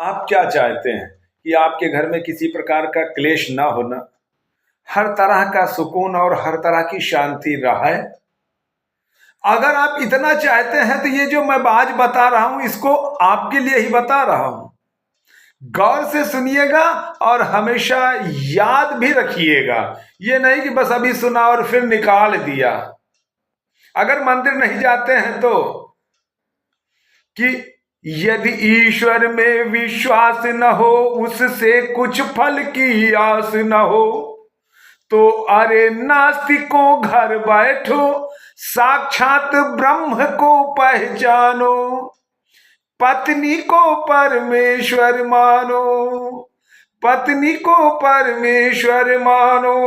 आप क्या चाहते हैं कि आपके घर में किसी प्रकार का क्लेश ना होना, हर तरह का सुकून और हर तरह की शांति रहे? अगर आप इतना चाहते हैं तो ये जो मैं आज बता रहा हूं इसको आपके लिए ही बता रहा हूं। गौर से सुनिएगा और हमेशा याद भी रखिएगा। ये नहीं कि बस अभी सुना और फिर निकाल दिया। अगर मंदिर नहीं जाते हैं तो कि यदि ईश्वर में विश्वास न हो, उससे कुछ फल की आस न हो, तो अरे नास्तिकों घर बैठो, साक्षात ब्रह्म को पहचानो, पत्नी को परमेश्वर मानो, पत्नी को परमेश्वर मानो।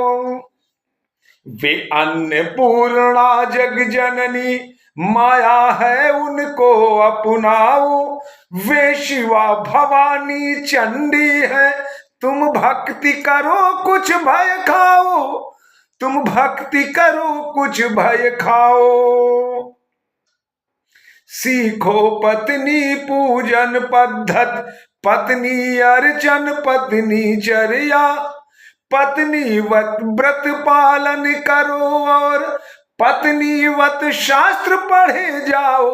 वे अन्नपूर्णा जग जननी, माया है उनको अपनाओ। वे शिवा भवानी चंडी है, तुम भक्ति करो कुछ भय खाओ, तुम भक्ति करो कुछ भय खाओ। सीखो पत्नी पूजन पद्धत, पत्नी अर्चन पत्नी चर्या, पत्नी वत व्रत पालन करो और पत्नी वत शास्त्र पढ़े जाओ।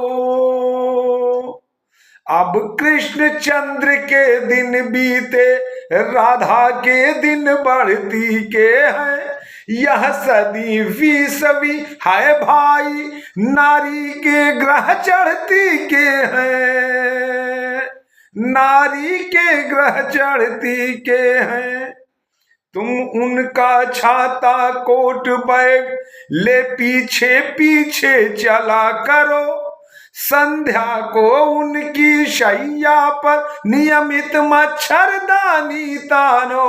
अब कृष्ण चंद्र के दिन बीते, राधा के दिन बढ़ती के हैं। यह सदी विसवी है भाई, नारी के ग्रह चढ़ती के हैं, नारी के ग्रह चढ़ती के हैं। तुम उनका छाता कोट बैग ले पीछे पीछे चला करो, संध्या को उनकी शैया पर नियमित मच्छरदानी तानो,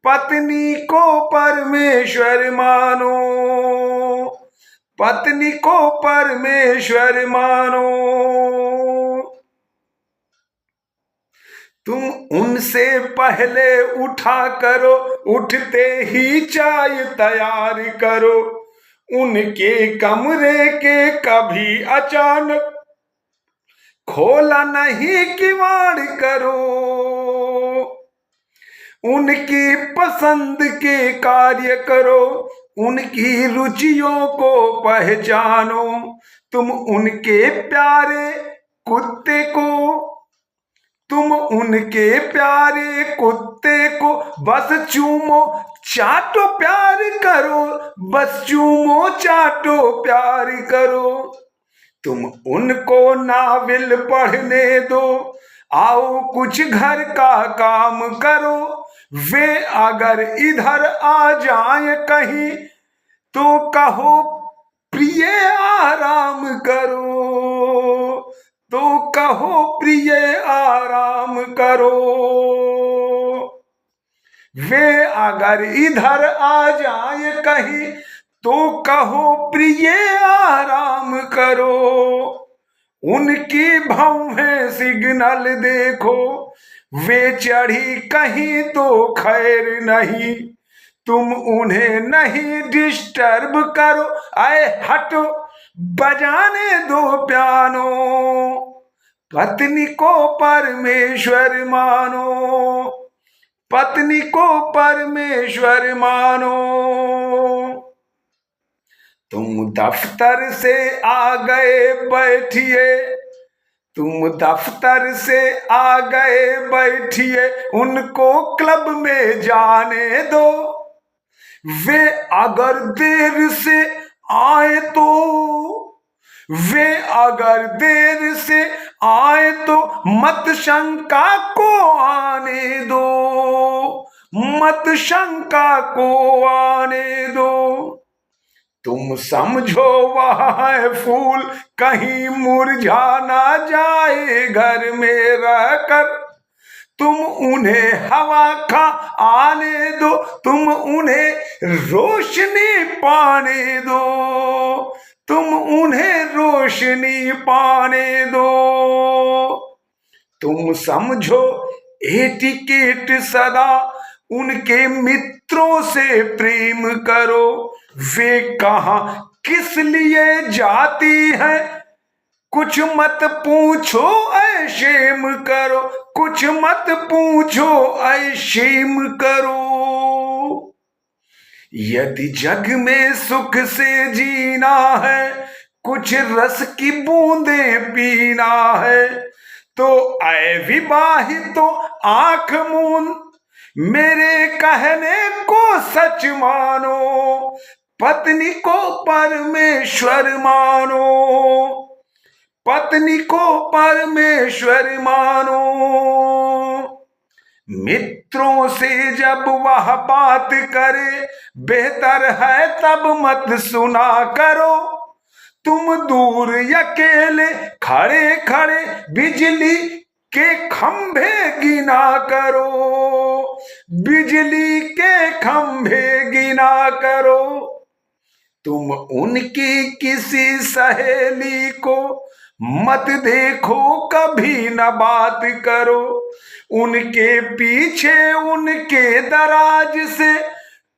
पत्नी को परमेश्वर मानो, पत्नी को परमेश्वर मानो। तुम उनसे पहले उठा करो, उठते ही चाय तैयार करो, उनके कमरे के कभी अचानक खोला नहीं किवाड़ करो, उनकी पसंद के कार्य करो, उनकी रुचियों को पहचानो। तुम उनके प्यारे कुत्ते को, तुम उनके प्यारे कुत्ते को बस चूमो चाटो प्यार करो, बस चूमो चाटो प्यार करो। तुम उनको नावल पढ़ने दो, आओ कुछ घर का काम करो। वे अगर इधर आ जाए कहीं तो कहो प्रिय आराम करो, तो कहो प्रिय आराम करो। वे अगर इधर आ जाए कहीं तो कहो प्रिय आराम करो। उनकी भौहें सिग्नल देखो, वे चढ़ी कहीं तो खैर नहीं, तुम उन्हें नहीं डिस्टर्ब करो। आए हटो बजाने दो पियानो, पत्नी को परमेश्वर मानो, पत्नी को परमेश्वर मानो। तुम दफ्तर से आ गए बैठिए, तुम दफ्तर से आ गए बैठिए, उनको क्लब में जाने दो। वे अगर देर से आए तो, वे अगर देर से आए तो मत शंका को आने दो, मत शंका को आने दो। तुम समझो वह है फूल, कहीं मुरझा ना जाए घर में रहकर। तुम उन्हें हवा खा आने दो, तुम उन्हें रोशनी पाने दो, तुम उन्हें रोशनी पाने दो। तुम समझो एटिकेट सदा उनके मित्रों से प्रेम करो। वे कहाँ किस लिए जाती है, कुछ मत पूछो ऐशेम करो, कुछ मत पूछो ऐशेम करो। यदि जग में सुख से जीना है, कुछ रस की बूंदें पीना है, तो ऐ विवाहितो आंख मूंद मेरे कहने को सच मानो, पत्नी को परमेश्वर मानो, पत्नी को परमेश्वर मानो। मित्रों से जब वह बात करे, बेहतर है तब मत सुना करो। तुम दूर अकेले खड़े खड़े बिजली के खंभे गिना करो, बिजली के खंभे गिना करो। तुम उनकी किसी सहेली को मत देखो, कभी न बात करो। उनके पीछे उनके दराज से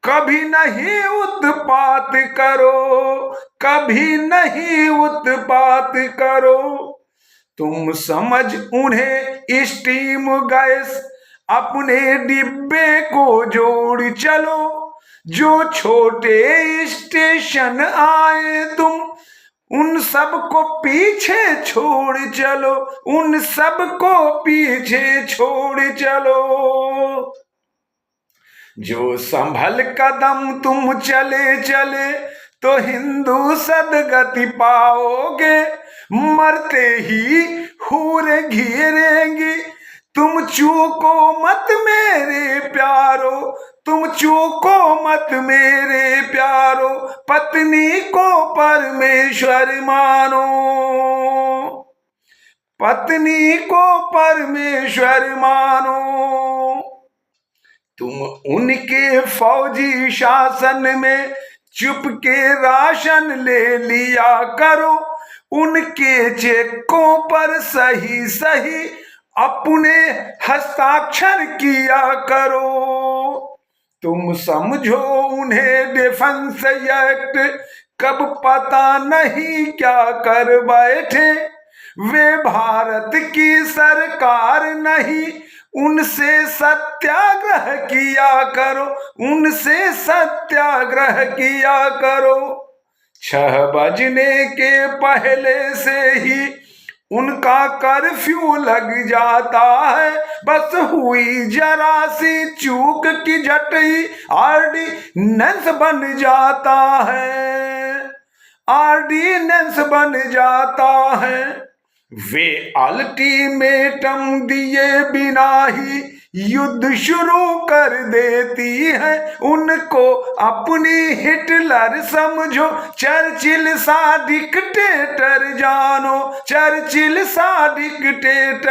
कभी नहीं उत्पात करो, कभी नहीं उत्पात करो। तुम समझ उन्हें स्टीम गैस अपने डिब्बे को जोड़ चलो। जो छोटे स्टेशन आए तुम उन सब को पीछे छोड़ चलो, उन सब को पीछे छोड़ चलो। जो संभल कदम तुम चले चले तो हिंदू सदगति पाओगे, मरते ही हूर घेरेंगी। तुम चूको मत मेरे प्यारो, तुम चूको मत मेरे प्यारो, पत्नी को परमेश्वर मानो, पत्नी को परमेश्वर मानो। तुम उनके फौजी शासन में चुपके राशन ले लिया करो। उनके चेकों पर सही सही अपने हस्ताक्षर किया करो। तुम समझो उन्हें डिफेंस एक्ट कब पता नहीं क्या कर बैठे। वे भारत की सरकार नहीं, उनसे सत्याग्रह किया करो, उनसे सत्याग्रह किया करो। 6 बजने के पहले से ही उनका कर्फ्यू लग जाता है। बस हुई जरा सी चूक की झटई ऑर्डिनेंस बन जाता है, ऑर्डिनेंस बन जाता है। वे अल्टीमेटम दिए बिना ही युद्ध शुरू कर देती है। उनको अपनी हिटलर समझो, चर्चिल सा डिक्टेटर जानो, चर्चिल सा डिक्टेटर।